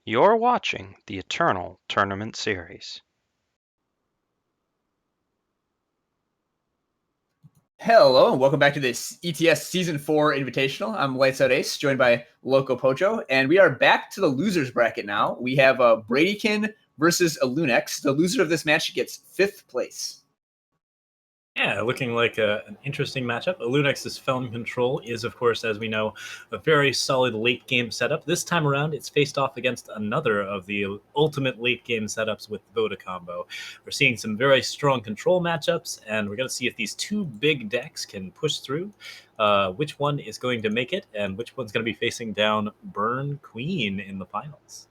You're watching the Eternal Tournament Series. Hello, and welcome back to this ETS Season 4 Invitational. I'm LightsOutAce, joined by LocoPojo, and we are back to the losers bracket now. We have Bradykin versus Alunex. The loser of this match gets 5th place. Yeah, looking like an interesting matchup. Alunex's Film Control is, of course, as we know, a very solid late-game setup. This time around, it's faced off against another of the ultimate late-game setups with Vodacombo. We're seeing some very strong control matchups, and we're going to see if these two big decks can push through. Which one is going to make it, and which one's going to be facing down Burn Queen in the finals.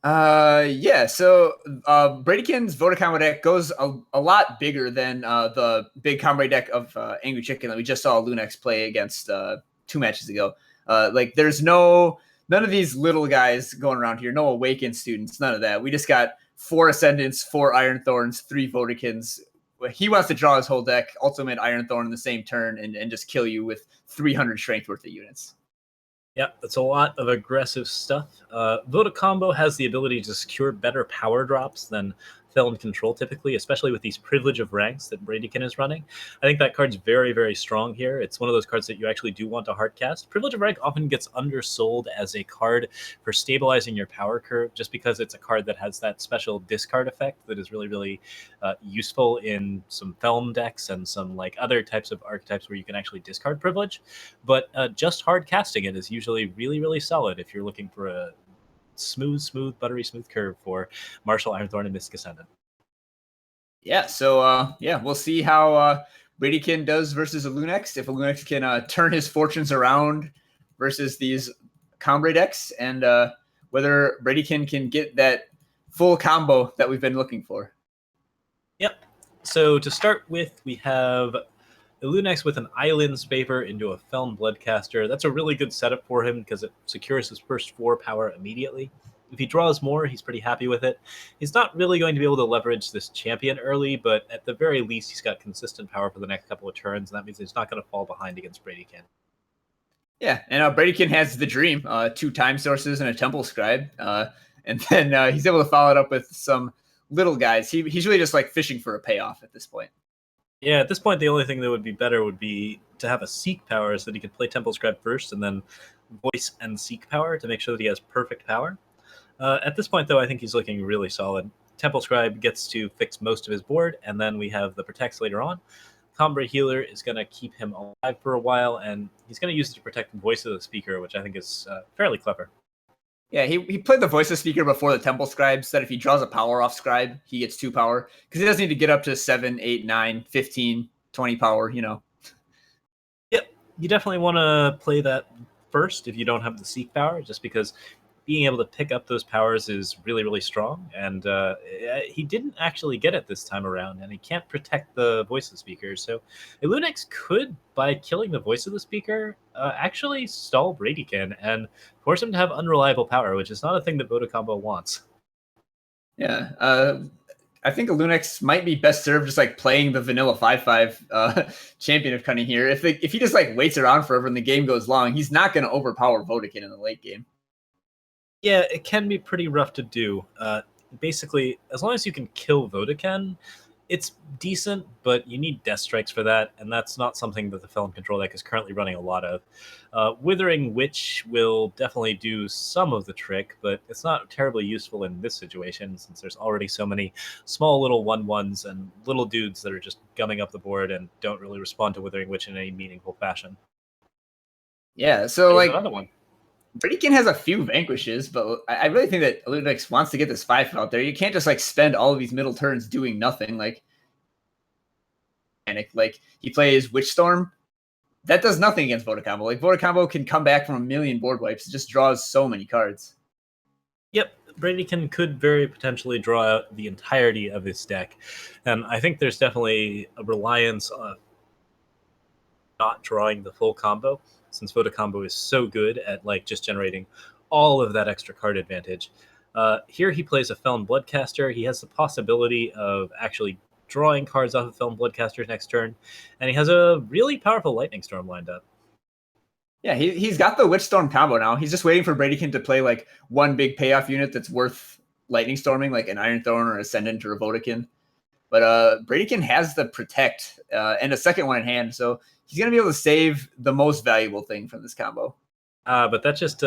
So Bradykin's Vodacombo deck goes a lot bigger than the big combo deck of Angry Chicken that we just saw Lunex play against 2 matches ago. There's none of these little guys going around here, no Awakened students, none of that. We just got 4 Ascendants, 4 Iron Thorns, 3 Vodakins. He wants to draw his whole deck, ultimate Iron Thorn in the same turn, and just kill you with 300 strength worth of units. Yep, that's a lot of aggressive stuff. Vodacombo has the ability to secure better power drops than Film Control typically, especially with these Privilege of Ranks that Bradykin is running. I think that card's very, very strong here. It's one of those cards that you actually do want to hardcast. Privilege of Rank often gets undersold as a card for stabilizing your power curve just because it's a card that has that special discard effect that is really, really useful in some Film decks and some other types of archetypes where you can actually discard Privilege. But just hard casting it is usually really, really solid if you're looking for a smooth, buttery smooth curve for Martial Ironthorn and Mystic Ascendant. Yeah, so we'll see how Bradykin does versus Alunex. If Alunex can turn his fortunes around versus these combo decks, and whether Bradykin can get that full combo that we've been looking for. Yep. So to start with, we have Alunex with an Island's Favor into a Feln Bloodcaster. That's a really good setup for him because it secures his first 4 power immediately. If he draws more, he's pretty happy with it. He's not really going to be able to leverage this champion early, but at the very least, he's got consistent power for the next couple of turns, and that means he's not going to fall behind against Bradykin. Yeah, and Bradykin has the dream, 2 time sources and a Temple Scribe, and then he's able to follow it up with some little guys. He's really just fishing for a payoff at this point. Yeah, at this point, the only thing that would be better would be to have a Seek power so that he could play Temple Scribe first and then Voice and Seek power to make sure that he has perfect power. At this point, though, I think he's looking really solid. Temple Scribe gets to fix most of his board, and then we have the Protects later on. Combra Healer is going to keep him alive for a while, and he's going to use it to protect the Voice of the Speaker, which I think is fairly clever. Yeah, he played the Voice of Speaker before the Temple Scribe, so that if he draws a power off Scribe, he gets 2 power. Because he doesn't need to get up to 7, 8, 9, 15, 20 power, Yep, you definitely want to play that first if you don't have the Seek power, just because being able to pick up those powers is really, really strong. And he didn't actually get it this time around, and he can't protect the Voice of the Speaker. So Alunex could, by killing the Voice of the Speaker, actually stall Bradykin and force him to have unreliable power, which is not a thing that Vodacombo wants. Yeah, I think Alunex might be best served just playing the vanilla 5/5 Champion of Cunning here. If he just waits around forever and the game goes long, he's not going to overpower Vodackin in the late game. Yeah, it can be pretty rough to do. Basically, as long as you can kill Vodackin, it's decent, but you need Death Strikes for that, and that's not something that the Felon Control deck is currently running a lot of. Withering Witch will definitely do some of the trick, but it's not terribly useful in this situation, since there's already so many small little 1/1s and little dudes that are just gumming up the board and don't really respond to Withering Witch in any meaningful fashion. Yeah, so another one. Bradykin has a few vanquishes, but I really think that Alunex wants to get this 5 out there. You can't just spend all of these middle turns doing nothing. He plays Witchstorm. That does nothing against Vodacombo. Vodacombo can come back from a million board wipes. It just draws so many cards. Yep, Bradykin could very potentially draw out the entirety of his deck. And I think there's definitely a reliance on not drawing the full combo, since Vodacombo is so good at just generating all of that extra card advantage. Here he plays a Felon Bloodcaster. He has the possibility of actually drawing cards off of Felon Bloodcaster next turn, and he has a really powerful Lightning Storm lined up. Yeah, he's got the Witch Storm combo now. He's just waiting for Bradykin to play like one big payoff unit that's worth Lightning Storming, like an Iron Throne or Ascendant or a Vodakin. But Bradykin has the Protect and a second one in hand, so he's going to be able to save the most valuable thing from this combo. But that just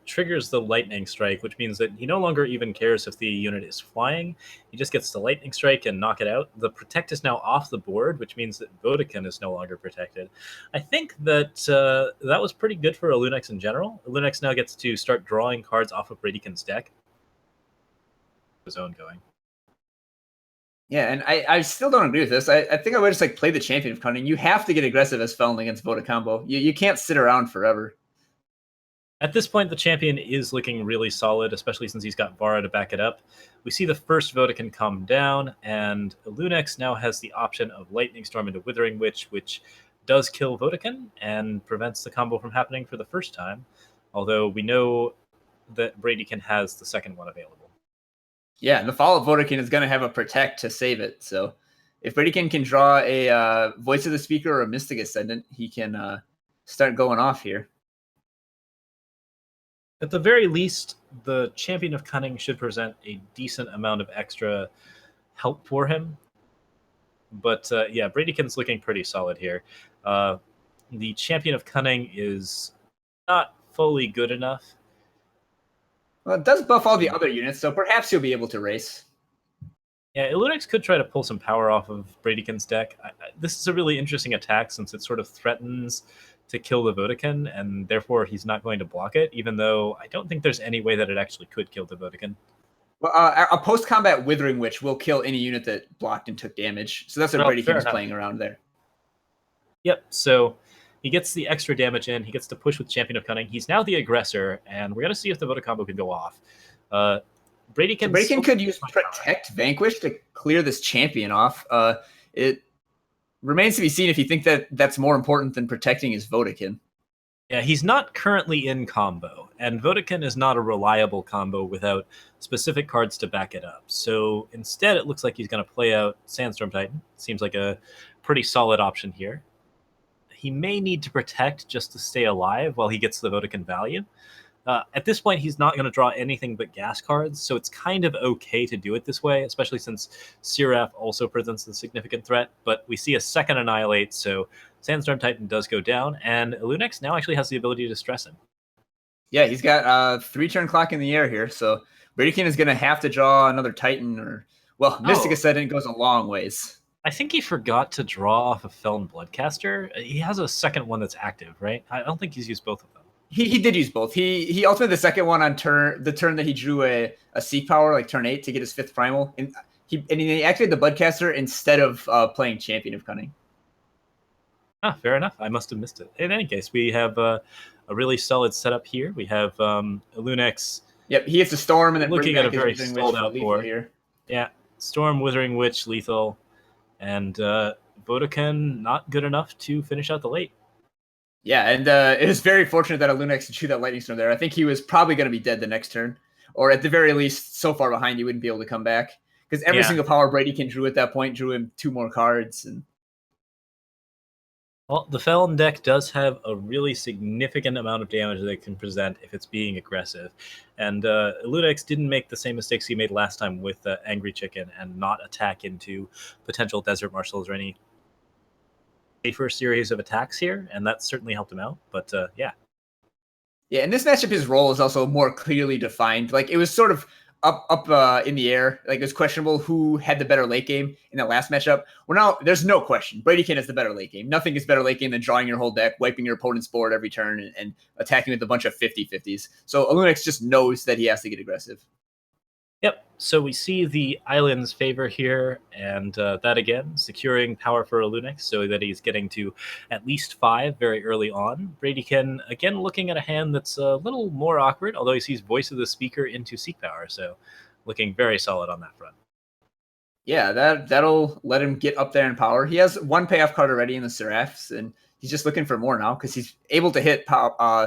triggers the Lightning Strike, which means that he no longer even cares if the unit is flying. He just gets the Lightning Strike and knock it out. The Protect is now off the board, which means that Vodakin is no longer protected. I think that that was pretty good for Lunex in general. Lunex now gets to start drawing cards off of Bradykin's deck. His own going. Yeah, and I still don't agree with this. I think I would just like play the Champion of Cunning. You have to get aggressive as Felon against Voda combo. You can't sit around forever. At this point, the champion is looking really solid, especially since he's got Vara to back it up. We see the first Vodakin come down, and Lunex now has the option of Lightning Storm into Withering Witch, which does kill Vodakin and prevents the combo from happening for the first time, although we know that Bradykin has the second one available. Yeah, and the follow-up Vodakin is going to have a Protect to save it, so if Bradykin can draw a Voice of the Speaker or a Mystic Ascendant, he can start going off here. At the very least, the Champion of Cunning should present a decent amount of extra help for him. But yeah, Bradykin's looking pretty solid here. The Champion of Cunning is not fully good enough. Well, it does buff all the other units, so perhaps he'll be able to race. Yeah, Illunex could try to pull some power off of Bradykin's deck. This is a really interesting attack since it sort of threatens to kill the Vodakin, and therefore he's not going to block it, even though I don't think there's any way that it actually could kill the Vodakin. Well, a post-combat Withering Witch will kill any unit that blocked and took damage, so that's what Bradykin is playing around there. Yep, so he gets the extra damage in, he gets to push with Champion of Cunning, he's now the aggressor, and we're going to see if the Voda combo can go off. Bradykin could use Protect Vanquish to clear this champion off. It remains to be seen if you think that that's more important than protecting his Vodakin. Yeah, he's not currently in combo, and Vodakin is not a reliable combo without specific cards to back it up. So instead, it looks like he's going to play out Sandstorm Titan. Seems like a pretty solid option here. He may need to protect just to stay alive while he gets the Vodakin value. At this point, he's not going to draw anything but gas cards, so it's kind of okay to do it this way, especially since Seraph also presents a significant threat. But we see a second Annihilate, so Sandstorm Titan does go down, and Lunex now actually has the ability to stress him. Yeah, he's got 3-turn clock in the air here, so Bradykin is going to have to draw another Titan, or, well, Mystic Ascendant goes a long ways. I think he forgot to draw off a Felon Bloodcaster. He has a second one that's active, right? I don't think he's used both of them. He did use both. He ultimated the second one on the turn that he drew a Seek Power, like turn 8, to get his 5th Primal. And he activated the Bloodcaster instead of playing Champion of Cunning. Fair enough. I must have missed it. In any case, we have a really solid setup here. We have Lunex. Yep, he hits a Storm and then looking at a very sold out board here. Yeah, Storm, Withering Witch, lethal, and Vodakin not good enough to finish out the late. Yeah, and it is very fortunate that Lunex drew that Lightning Storm there. I think he was probably going to be dead the next turn, or at the very least, so far behind you wouldn't be able to come back. Because every single power Bradykin drew at that point drew him 2 more cards. And well, the Felon deck does have a really significant amount of damage that it can present if it's being aggressive. And Lunex didn't make the same mistakes he made last time with Angry Chicken and not attack into potential Desert Marshals or any safer series of attacks here, and that certainly helped him out. But yeah. Yeah, in this matchup, his role is also more clearly defined. Like, it was sort of up in the air. Like, it was questionable who had the better late game in that last matchup. Well, now there's no question. Bradykin has the better late game. Nothing is better late game than drawing your whole deck, wiping your opponent's board every turn, and attacking with a bunch of 50-50s. So Lunex just knows that he has to get aggressive. Yep, so we see the island's favor here, and that again, securing power for Lunex so that he's getting to at least 5 very early on. Bradykin, again, looking at a hand that's a little more awkward, although he sees Voice of the Speaker into Seek Power, so looking very solid on that front. Yeah, that'll let him get up there in power. He has 1 payoff card already in the Seraphs, and he's just looking for more now because he's able to hit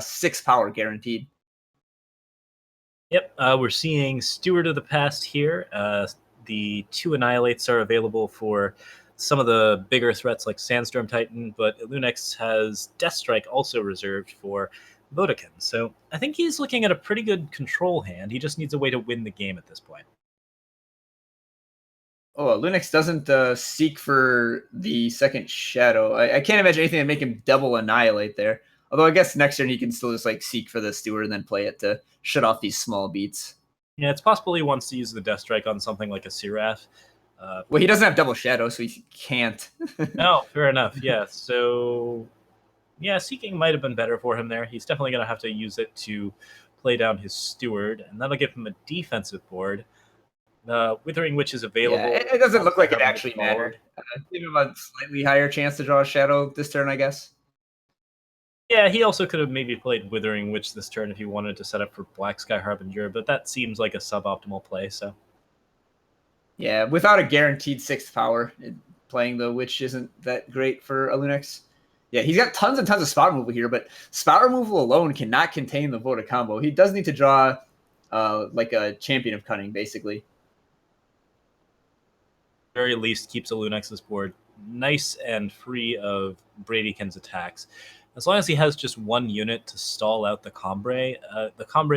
6 power guaranteed. Yep, we're seeing Steward of the Past here. The 2 Annihilates are available for some of the bigger threats like Sandstorm Titan, but Lunex has Deathstrike also reserved for Vodacon. So I think he's looking at a pretty good control hand. He just needs a way to win the game at this point. Oh, Linux doesn't seek for the second shadow. I can't imagine anything that make him double annihilate there. Although I guess next turn he can still just like seek for the steward and then play it to shut off these small beats. Yeah, it's possible he wants to use the Deathstrike on something like a Seraph. Well, he doesn't have double shadow, so he can't. Oh, fair enough. Yeah, so yeah, Seeking might have been better for him there. He's definitely going to have to use it to play down his steward, and that'll give him a defensive board. Withering Witch is available. Yeah, it doesn't look like it actually mattered. Give him a slightly higher chance to draw a shadow this turn, I guess. Yeah, he also could have maybe played Withering Witch this turn if he wanted to set up for Black Sky Harbinger, but that seems like a suboptimal play, so. Yeah, without a guaranteed 6th power, playing the Witch isn't that great for Alunex. Yeah, he's got tons and tons of spot removal here, but spot removal alone cannot contain the Voda combo. He does need to draw like a Champion of Cunning, basically. Very least keeps Alunex's board nice and free of Bradykin's attacks. As long as he has just one unit to stall out the Combre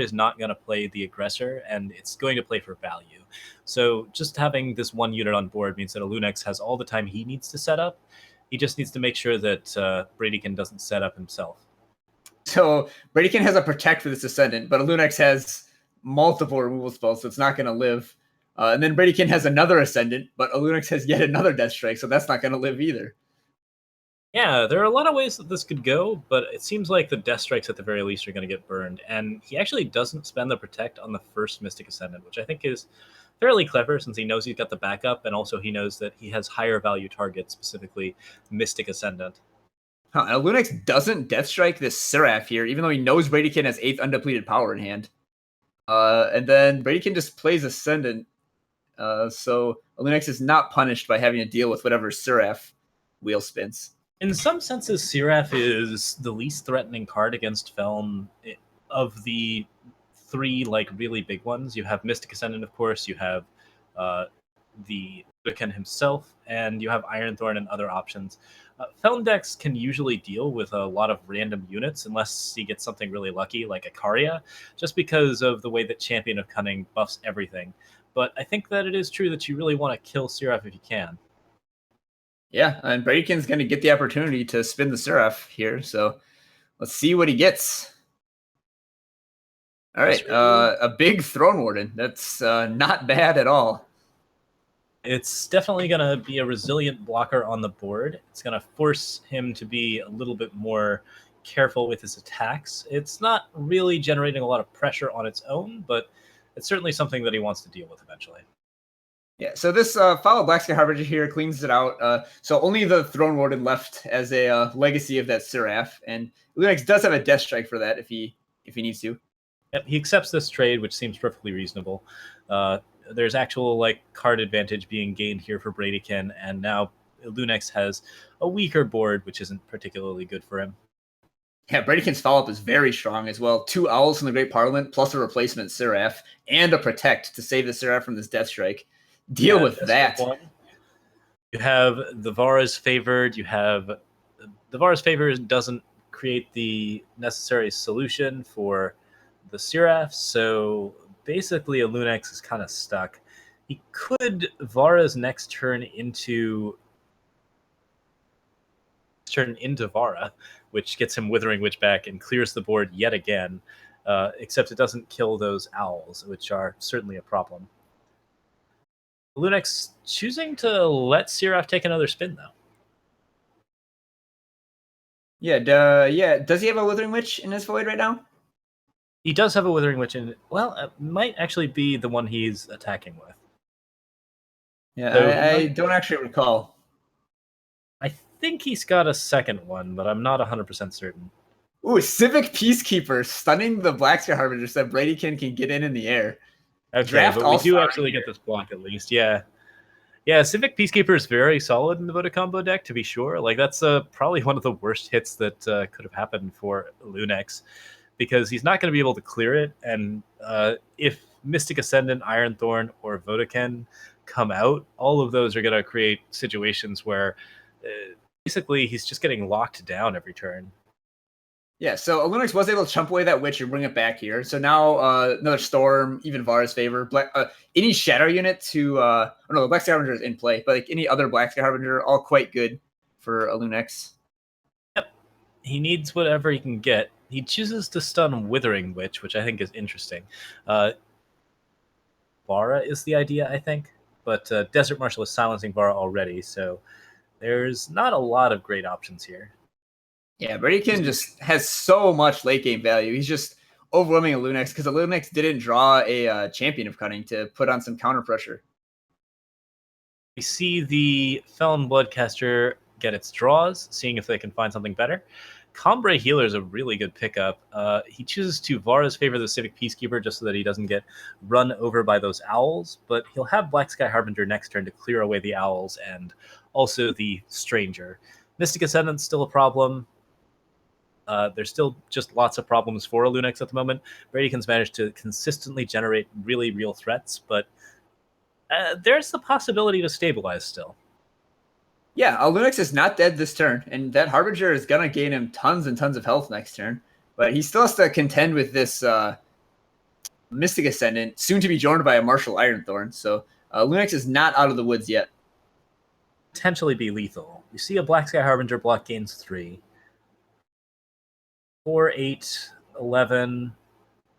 is not going to play the aggressor, and it's going to play for value. So just having this one unit on board means that Alunex has all the time he needs to set up. He just needs to make sure that Bradykin doesn't set up himself. So Bradykin has a Protect for this Ascendant, but Alunex has multiple removal spells, so it's not going to live. And then Bradykin has another Ascendant, but Alunex has yet another Deathstrike, so that's not going to live either. Yeah, there are a lot of ways that this could go, but it seems like the Deathstrikes at the very least are going to get burned. And he actually doesn't spend the Protect on the first Mystic Ascendant, which I think is fairly clever since he knows he's got the backup, and also he knows that he has higher value targets, specifically Mystic Ascendant. Huh, and Alunex doesn't Deathstrike this Seraph here, even though he knows Bradykin has 8th undepleted power in hand. And then Bradykin just plays Ascendant. So Alunex is not punished by having to deal with whatever Seraph wheel spins. In some senses, Seraph is the least threatening card against Feln of the three like really big ones. You have Mystic Ascendant, of course. You have the Vodacon himself, and you have Ironthorn and other options. Feln decks can usually deal with a lot of random units unless he gets something really lucky like Ikaria, just because of the way that Champion of Cunning buffs everything. But I think that it is true that you really want to kill Seraph if you can. Yeah, and Bradykin's going to get the opportunity to spin the Seraph here, so let's see what he gets. All right, a big Throne Warden. That's not bad at all. It's definitely going to be a resilient blocker on the board. It's going to force him to be a little bit more careful with his attacks. It's not really generating a lot of pressure on its own, but it's certainly something that he wants to deal with eventually. Yeah, so this Follow Black Sky Harbinger here cleans it out. So only the Throne Warden left as a legacy of that Seraph, and Lunex does have a Deathstrike for that if he needs to. Yep, he accepts this trade, which seems perfectly reasonable. There's actual like card advantage being gained here for Bradykin, and now Lunex has a weaker board, which isn't particularly good for him. Yeah, Bradykin's follow-up is very strong as well. 2 Owls from the Great Parliament, plus a replacement Seraph, and a Protect to save the Seraph from this Deathstrike. Deal with that. You have the Vara's Favored. You have the Vara's Favored doesn't create the necessary solution for the Seraph, so basically Alunex is kind of stuck. He could Vara's next turn into Vara, which gets him Withering Witch back and clears the board yet again, except it doesn't kill those owls, which are certainly a problem. Lunex choosing to let Seraph take another spin, though. Yeah, yeah. Does he have a Withering Witch in his void right now? He does have a Withering Witch in. Well, it might actually be the one he's attacking with. Yeah, so I don't actually recall. I think he's got a second one, but I'm not 100% certain. Ooh, Civic Peacekeeper stunning the Black Sky Harbinger so that Bradykin can get in the air. Okay, draft but we do actually get this block at least, yeah. Yeah, Civic Peacekeeper is very solid in the Voda combo deck, to be sure. Like, that's probably one of the worst hits that could have happened for Lunex, because he's not going to be able to clear it, and if Mystic Ascendant, Ironthorn, or Vodacon come out, all of those are going to create situations where basically he's just getting locked down every turn. Yeah, so Lunix was able to chump away that Witch and bring it back here. So now another Storm, even Vara's favor. Any Shadow unit to, the Black Sky Harbinger is in play, but like any other Black Sky Harbinger, all quite good for a Lunix. Yep. He needs whatever he can get. He chooses to stun Withering Witch, which I think is interesting. Vara is the idea, I think, but Desert Marshal is silencing Vara already, so there's not a lot of great options here. Yeah, Bradykin just has so much late game value. He's just overwhelming a Lunix because the Lunix didn't draw a Champion of Cunning to put on some counter pressure. We see the Felon Bloodcaster get its draws, seeing if they can find something better. Combray Healer is a really good pickup. He chooses to Vara's favor the Civic Peacekeeper just so that he doesn't get run over by those owls, but he'll have Black Sky Harbinger next turn to clear away the owls and also the Stranger. Mystic Ascendant's still a problem. There's still just lots of problems for a Lunix at the moment. Bradykin's managed to consistently generate really real threats, but there's the possibility to stabilize still. Yeah, Lunix is not dead this turn, and that Harbinger is going to gain him tons and tons of health next turn. But he still has to contend with this Mystic Ascendant, soon to be joined by a Martial Ironthorn. So Lunix is not out of the woods yet. Potentially be lethal. You see a Black Sky Harbinger block gains 3. 4, 8, 11.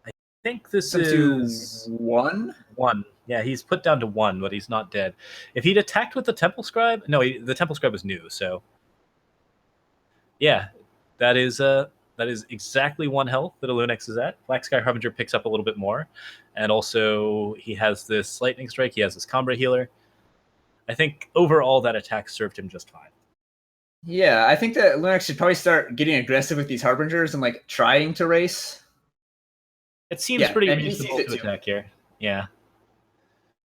I think this is 1. 1. Yeah, he's put down to 1, but he's not dead. If he'd attacked with the Temple Scribe, the Temple Scribe was new, so yeah, that is exactly 1 health that a Lunix is at. Black Sky Harbinger picks up a little bit more, and also he has this Lightning Strike. He has this Combray Healer. I think overall that attack served him just fine. Yeah, I think that Lunix should probably start getting aggressive with these Harbingers and like trying to race. It seems pretty reasonable to attack here. Yeah.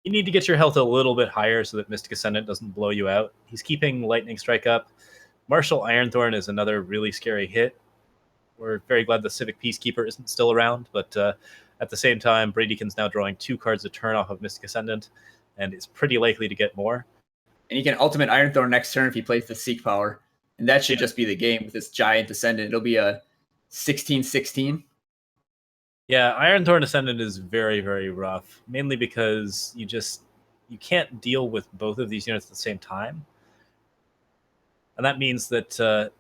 You need to get your health a little bit higher so that Mystic Ascendant doesn't blow you out. He's keeping Lightning Strike up. Martial Ironthorn is another really scary hit. We're very glad the Civic Peacekeeper isn't still around, but at the same time, Bradykin's now drawing 2 cards a turn off of Mystic Ascendant, and is pretty likely to get more. And he can Ultimate Ironthorn next turn if he plays the Seek Power. And that should just be the game with this Giant Ascendant. It'll be a 16-16. Yeah, Ironthorn Ascendant is very, very rough, mainly because you can't deal with both of these units at the same time. And that means that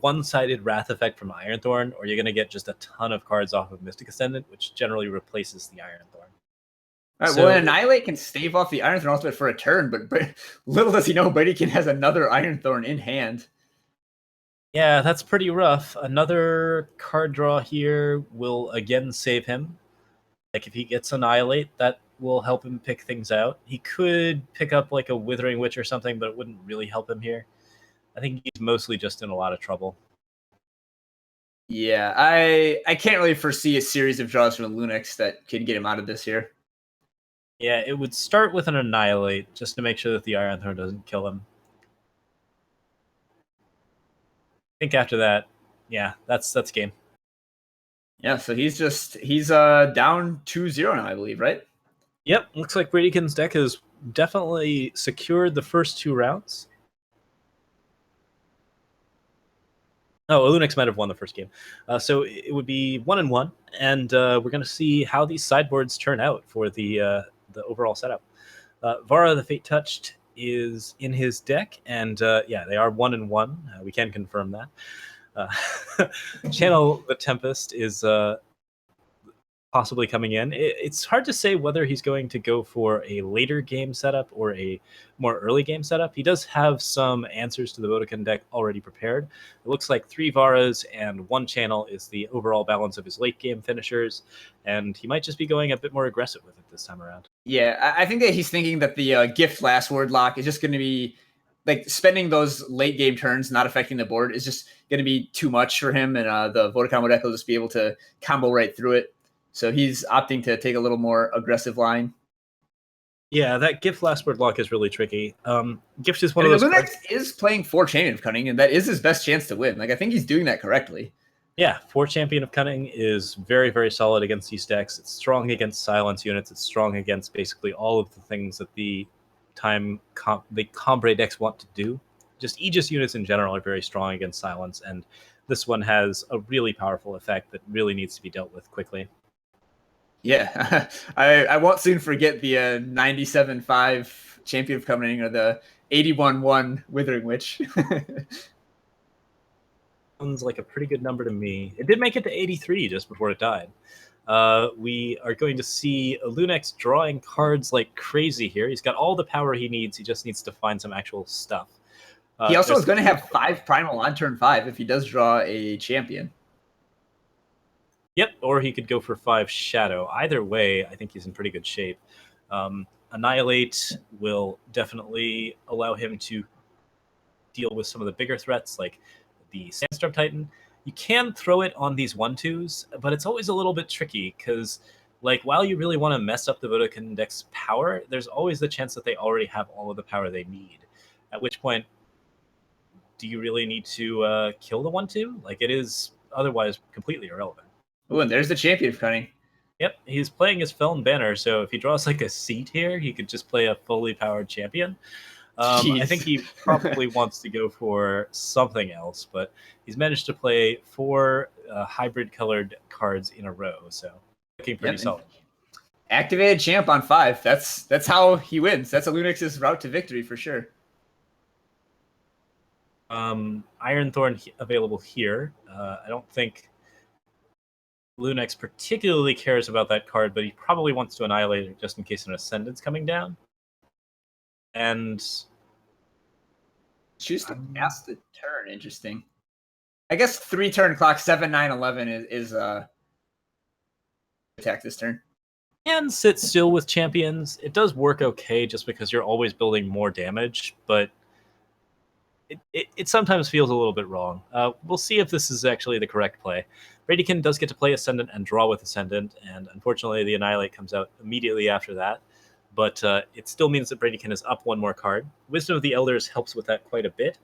one-sided Wrath effect from Ironthorn, or you're going to get just a ton of cards off of Mystic Ascendant, which generally replaces the Ironthorn. All right, well, Annihilate can stave off the Ironthorn ultimate for a turn, but little does he know Bradykin has another Ironthorn in hand. Yeah, that's pretty rough. Another card draw here will again save him. Like if he gets Annihilate, that will help him pick things out. He could pick up like a Withering Witch or something, but it wouldn't really help him here. I think he's mostly just in a lot of trouble. Yeah, I can't really foresee a series of draws from Lunix that can get him out of this here. Yeah, it would start with an Annihilate, just to make sure that the Ironthorn doesn't kill him. I think after that, yeah, that's game. Yeah, so he's down 2-0 now, I believe, right? Yep, looks like Bradykin's deck has definitely secured the first 2 rounds. Oh, Lunix might have won the first game. So it would be 1-1, and we're going to see how these sideboards turn out for the overall setup. Vara the Fate Touched is in his deck, and yeah, they are 1-1. We can confirm that. Channel the Tempest is possibly coming in. It's hard to say whether he's going to go for a later game setup or a more early game setup. He does have some answers to the Vodacon deck already prepared. It looks like 3 Varas and 1 Channel is the overall balance of his late game finishers, and he might just be going a bit more aggressive with it this time around. Yeah, I think that he's thinking that the Gift Last Word lock is just going to be like spending those late game turns, not affecting the board, is just going to be too much for him, and the Vodacom deck will just be able to combo right through it. So he's opting to take a little more aggressive line. Yeah, that Gift Last Word lock is really tricky. Gift is one of those Lunix is playing 4 Champion of Cunning, and that is his best chance to win. Like, I think he's doing that correctly. Yeah, 4 Champion of Cunning is very, very solid against these decks. It's strong against silence units. It's strong against basically all of the things that the Combre decks want to do. Just Aegis units in general are very strong against silence, and this one has a really powerful effect that really needs to be dealt with quickly. Yeah, I won't soon forget the 97.5 Champion of Cunning or the 81.1 Withering Witch. Sounds like a pretty good number to me. It did make it to 83 just before it died. We are going to see Lunex drawing cards like crazy here. He's got all the power he needs. He just needs to find some actual stuff. He also is going to have 5 Primal on turn 5 if he does draw a champion. Yep, or he could go for 5 Shadow. Either way, I think he's in pretty good shape. Annihilate will definitely allow him to deal with some of the bigger threats, like the Sandstorm Titan. You can throw it on these 1/2s, but it's always a little bit tricky because, like, while you really want to mess up the Vodacon deck's power, there's always the chance that they already have all of the power they need. At which point, do you really need to kill the 1/2? Like, it is otherwise completely irrelevant. Oh, and there's the Champion of Cunning. Yep, he's playing his Felon Banner, so if he draws like a seat here, he could just play a fully powered champion. I think he probably wants to go for something else, but he's managed to play 4 hybrid-colored cards in a row, so looking pretty solid. Activated champ on 5. That's how he wins. That's a Lunex's route to victory for sure. Iron Thorn available here. I don't think Lunex particularly cares about that card, but he probably wants to annihilate it just in case an Ascendant's coming down. And choose to pass the turn. Interesting. I guess 3 turn clock, 7, 9, 11 is attack this turn. And sit still with champions. It does work okay just because you're always building more damage, but it sometimes feels a little bit wrong. We'll see if this is actually the correct play. Bradykin does get to play Ascendant and draw with Ascendant, and unfortunately the Annihilate comes out immediately after that. But it still means that Bradykin is up 1 more card. Wisdom of the Elders helps with that quite a bit.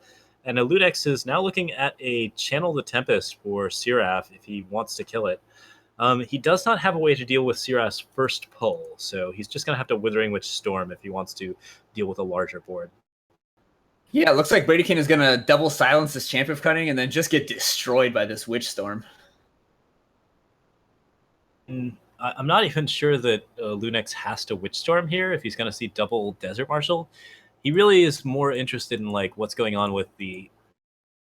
And Ludex is now looking at a Channel the Tempest for Seraph if he wants to kill it. He does not have a way to deal with Seraph's first pull, so he's just going to have to Withering Witch Storm if he wants to deal with a larger board. Yeah, it looks like Bradykin is going to double silence this Champion of Cunning and then just get destroyed by this Witch Storm. I'm not even sure that Lunex has to Witch Storm here if he's going to see double Desert Marshal. He really is more interested in like what's going on with the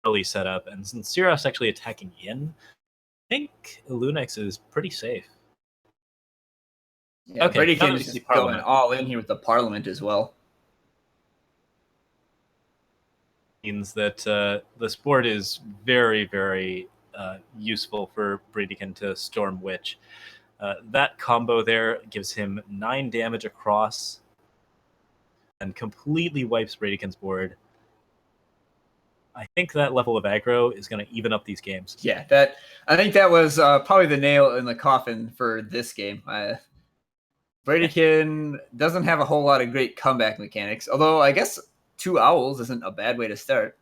early setup, and since Seraph's actually attacking in, I think Lunex is pretty safe. Yeah, okay, Bradykin is just going all in here with the Parliament as well. Means that this board is very, very useful for Bradykin to Storm Witch. That combo there gives him 9 damage across and completely wipes Bradykin's board. I think that level of aggro is going to even up these games. Yeah, I think that was probably the nail in the coffin for this game. Bradykin doesn't have a whole lot of great comeback mechanics, although I guess 2 Owls isn't a bad way to start.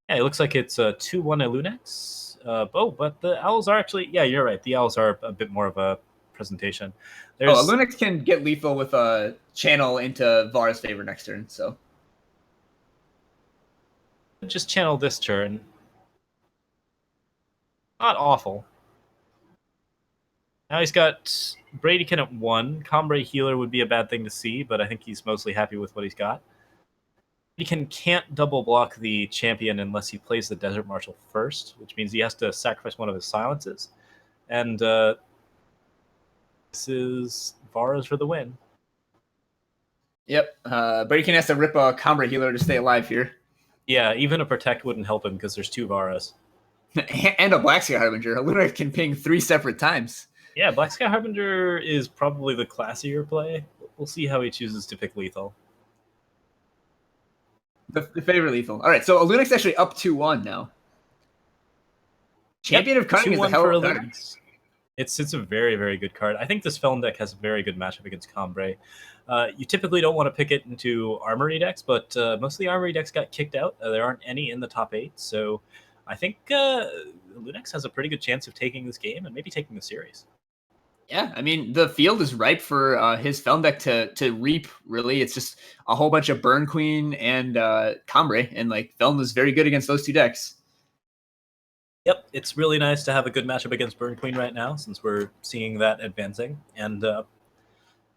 Yeah, it looks like it's 2-1 Lunex. But the Owls are actually... Yeah, you're right. The Owls are a bit more of a presentation. Lunex can get lethal with a channel into Vara's favor next turn, so... Just channel this turn. Not awful. Now he's got Bradykin at 1. Combre Healer would be a bad thing to see, but I think he's mostly happy with what he's got. Bradykin can't double block the champion unless he plays the Desert Marshal first, which means he has to sacrifice one of his silences. And this is Vara's for the win. Yep. Bradykin has to rip a Combre Healer to stay alive here. Yeah, even a Protect wouldn't help him because there's 2 Varas. And a Black Sky Harbinger. Lunex can ping 3 separate times. Yeah, Black Sky Harbinger is probably the classier play. We'll see how he chooses to pick lethal. The favorite lethal. All right, so Lunex actually up 2-1 now. Champion of Cunning is a hell of a card. It's a very, very good card. I think this Felon deck has a very good matchup against Combre. You typically don't want to pick it into Armory decks, but most of the Armory decks got kicked out. There aren't any in the top 8, so I think Lunex has a pretty good chance of taking this game and maybe taking the series. Yeah, I mean, the field is ripe for his Felon deck to reap, really. It's just a whole bunch of Burn Queen and Combre, and like Felon is very good against those two decks. Yep, it's really nice to have a good matchup against Burn Queen right now, since we're seeing that advancing. And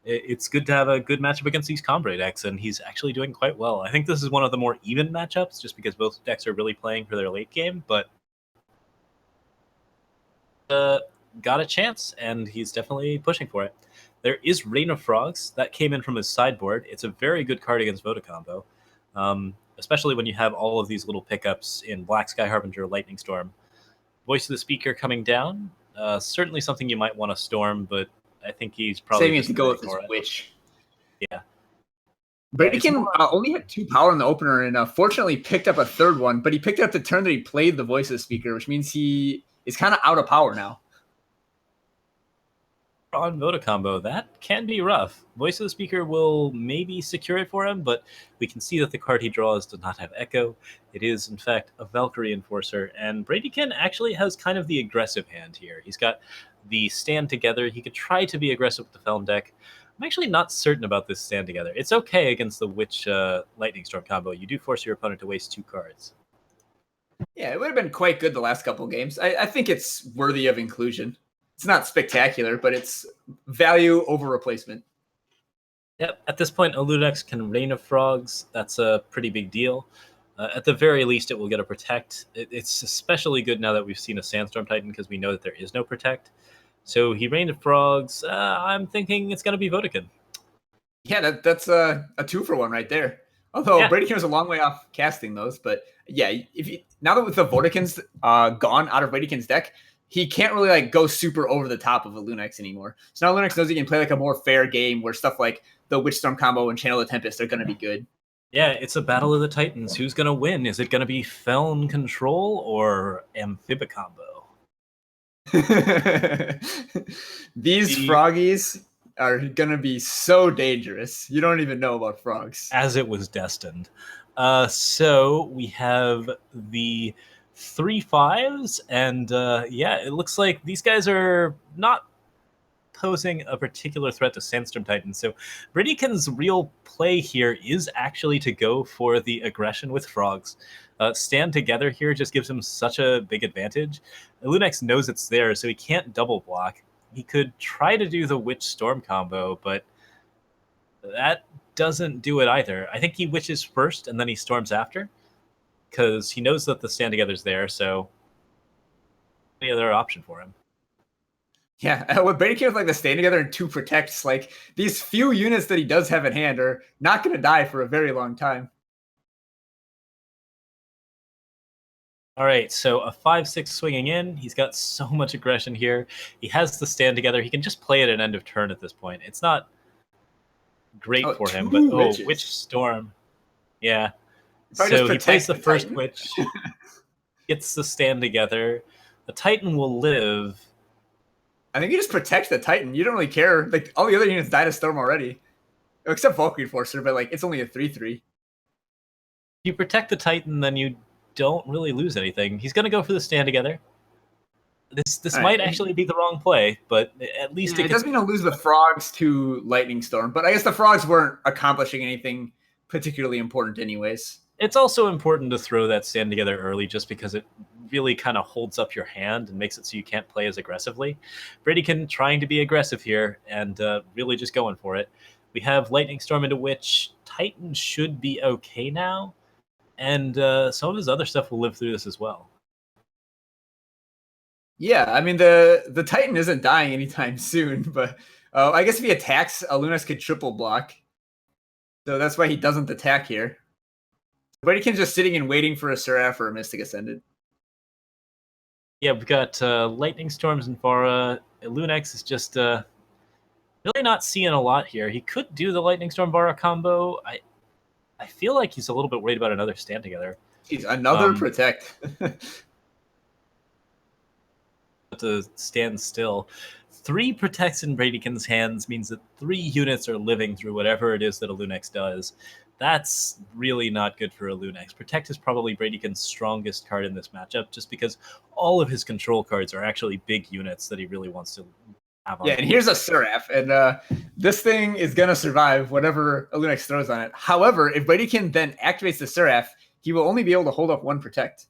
it's good to have a good matchup against these Combre decks, and he's actually doing quite well. I think this is one of the more even matchups, just because both decks are really playing for their late game, but got a chance, and he's definitely pushing for it. There is Rain of Frogs. That came in from his sideboard. It's a very good card against Vodacombo, especially when you have all of these little pickups in Black Sky Harbinger, Lightning Storm. Voice of the Speaker coming down. Certainly something you might want to storm, but I think he's probably Saving it just to go with his ignore it. Witch. Yeah. Bradykin only had 2 power in the opener, and fortunately picked up a third one, but he picked it up the turn that he played the Voice of the Speaker, which means he is kind of out of power now. On Vodacombo, that can be rough. Voice of the Speaker will maybe secure it for him, but we can see that the card he draws does not have Echo. It is, in fact, a Valkyrie Enforcer, and Bradykin actually has kind of the aggressive hand here. He's got the Stand Together. He could try to be aggressive with the Felon deck. I'm actually not certain about this Stand Together. It's okay against the Witch Lightning Storm combo. You do force your opponent to waste 2 cards. Yeah, it would have been quite good the last couple games. I think it's worthy of inclusion. It's not spectacular, but it's value over replacement. Yep, at this point, a Lunex can Rain of Frogs. That's a pretty big deal. At the very least, it will get a Protect. It's especially good now that we've seen a Sandstorm Titan, because we know that there is no Protect. So he Rained of Frogs. I'm thinking it's going to be Vodacon. Yeah, that's a 2-for-1 right there. Although Yeah. Bradykin was a long way off casting those, but yeah, now that with the Vodakins gone out of Bradykin's deck, he can't really like go super over the top of a Lunex anymore. So now Lunex knows he can play like a more fair game where stuff like the Witchstorm combo and Channel the Tempest are going to be good. Yeah, it's a battle of the Titans. Who's going to win? Is it going to be Felon Control or Amphibicombo? These froggies are going to be so dangerous. You don't even know about frogs. As it was destined. So we have the 3/5s, and yeah, it looks like these guys are not posing a particular threat to Sandstorm Titan. So Bradykin's real play here is actually to go for the aggression with frogs. Stand Together here just gives him such a big advantage. Lunex knows it's there, so he can't double block. He could try to do the Witch Storm combo, but that doesn't do it either. I think he Witches first, and then he Storms after, because he knows that the Stand Together's there, so any other option for him. Yeah, with Bradykin with like the Stand Together and 2 Protects, like these few units that he does have in hand are not going to die for a very long time. All right, so a 5/6 swinging in. He's got so much aggression here. He has the Stand Together. He can just play it at end of turn at this point. It's not great for him, but Witch Storm. Yeah. So he plays the first Witch, gets the Stand Together. The Titan will live. I think you just protect the Titan. You don't really care. Like all the other units died of Storm already, except Valkyrie Enforcer, but like it's only a 3/3. If you protect the Titan, then you don't really lose anything. He's going to go for the Stand Together. This might actually be the wrong play, but at least it doesn't mean to lose the frogs to Lightning Storm. But I guess the frogs weren't accomplishing anything particularly important, anyways. It's also important to throw that Stand Together early, just because it really kind of holds up your hand and makes it so you can't play as aggressively. Bradykin trying to be aggressive here and really just going for it. We have Lightning Storm into Witch. Titan should be okay now, and some of his other stuff will live through this as well. Yeah, I mean, the Titan isn't dying anytime soon, but I guess if he attacks, Lunas could triple block. So that's why he doesn't attack here. Bradykin's just sitting and waiting for a Seraph or a Mystic Ascendant. Yeah, we've got Lightning Storms and Vara. Lunex is just really not seeing a lot here. He could do the Lightning Storm Vara combo. I feel like he's a little bit worried about another Stand Together. He's another Protect. To stand still. 3 Protects in Bradykin's hands means that 3 units are living through whatever it is that a Lunex does. That's really not good for a Lunex. Protect is probably Bradykin's strongest card in this matchup, just because all of his control cards are actually big units that he really wants to have on. Yeah, and here's a Seraph, and this thing is gonna survive whatever a Lunex throws on it. However, if Bradykin then activates the Seraph, he will only be able to hold up one Protect.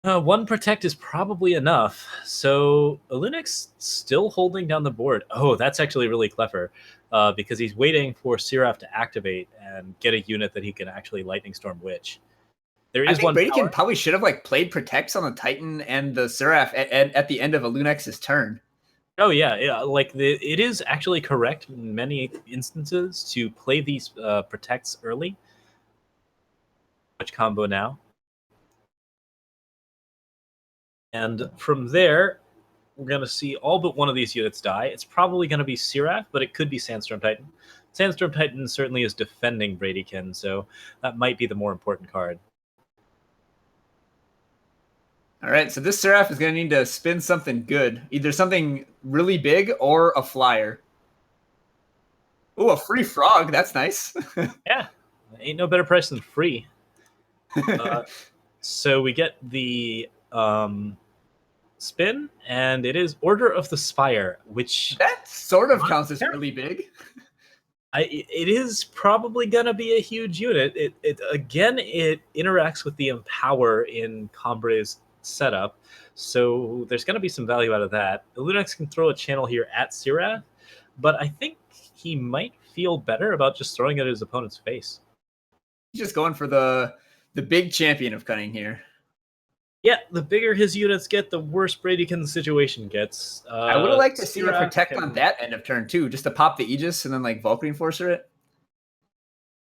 One Protect is probably enough. So Lunex still holding down the board. Oh, that's actually really clever, because he's waiting for Seraph to activate and get a unit that he can actually Lightning Storm Witch. There I is think one Bradykin power. probably should have like played Protects on the Titan and the Seraph at the end of a Lunex's turn. Oh yeah, like it is actually correct in many instances to play these Protects early. Which combo now? And from there, we're going to see all but one of these units die. It's probably going to be Seraph, but it could be Sandstorm Titan. Sandstorm Titan certainly is defending Bradykin, so that might be the more important card. All right, so this Seraph is going to need to spin something good, either something really big or a flyer. Ooh, a free frog. That's nice. Yeah, ain't no better price than free. So we get the spin, and it is Order of the Spire, which that sort of counts as really big. It is probably going to be a huge unit. It interacts with the Empower in Combre's setup, so there's going to be some value out of that. Lunex can throw a channel here at Seraph, but I think he might feel better about just throwing it at his opponent's face. He's just going for the big champion of cunning here. Yeah, the bigger his units get, the worse Bradykin's situation gets. I would have liked to see a Protect on that end of turn too, just to pop the Aegis and then like Vulcan Enforcer it.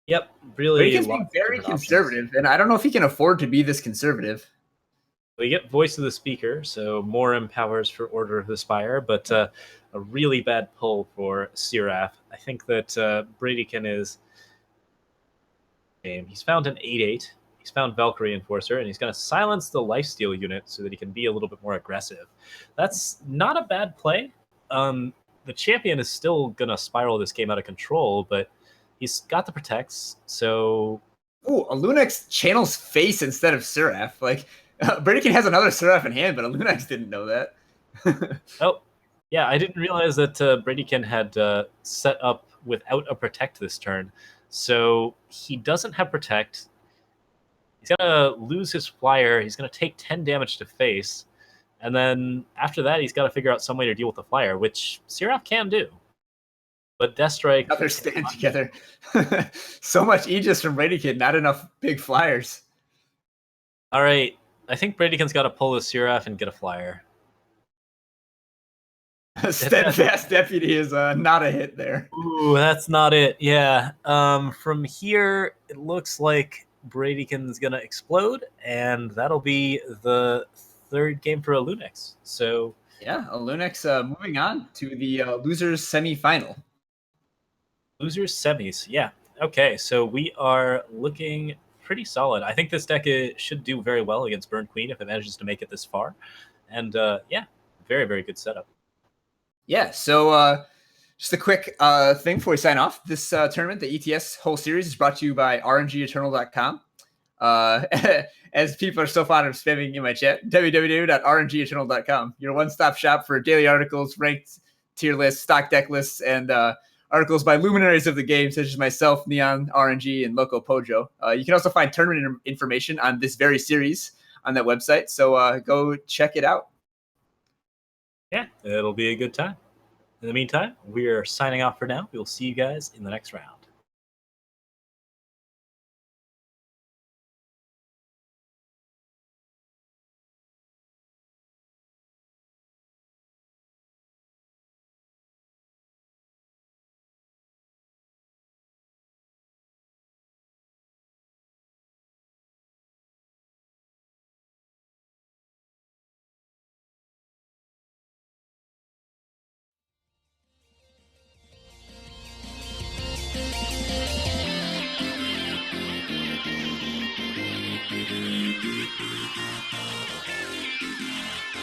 Yep, really. Bradykin's being very conservative, and I don't know if he can afford to be this conservative. We get Voice of the Speaker, so more empowers for Order of the Spire, but a really bad pull for Seraph. I think that Bradykin is... He's found an 8/8. He's found Valkyrie Enforcer, and he's going to silence the lifesteal unit so that he can be a little bit more aggressive. That's not a bad play. The champion is still going to spiral this game out of control, but he's got the protects, so... Ooh, a Lunex channels face instead of Seraph. Like, Bradykin has another Seraph in hand, but a Lunex didn't know that. Oh, yeah, I didn't realize that Bradykin had set up without a protect this turn. So he doesn't have protect. He's going to lose his flyer. He's going to take 10 damage to face. And then after that, he's got to figure out some way to deal with the flyer, which Seraph can do. But Death Strike... Another stand together. So much Aegis from Bradykin, not enough big flyers. All right. I think Bradykin's got to pull his Seraph and get a flyer. Steadfast Deputy is not a hit there. Ooh, that's not it. Yeah. From here, it looks like Bradykin's going to explode, and that'll be the third game for a Lunex. So yeah, a Lunex moving on to the losers semifinal. Losers semis, yeah. Okay, so we are looking pretty solid. I think this deck should do very well against Burn Queen if it manages to make it this far. And yeah, very, very good setup. Yeah, so just a quick thing before we sign off. This tournament, the ETS whole series, is brought to you by aReNGeEternal.com. As people are so fond of spamming in my chat, www.aReNGeEternal.com, your one-stop shop for daily articles, ranked tier lists, stock deck lists, and articles by luminaries of the game, such as myself, Neon, aReNGee, and LocoPojo. You can also find tournament information on this very series on that website, so go check it out. Yeah, it'll be a good time. In the meantime, we are signing off for now. We will see you guys in the next round.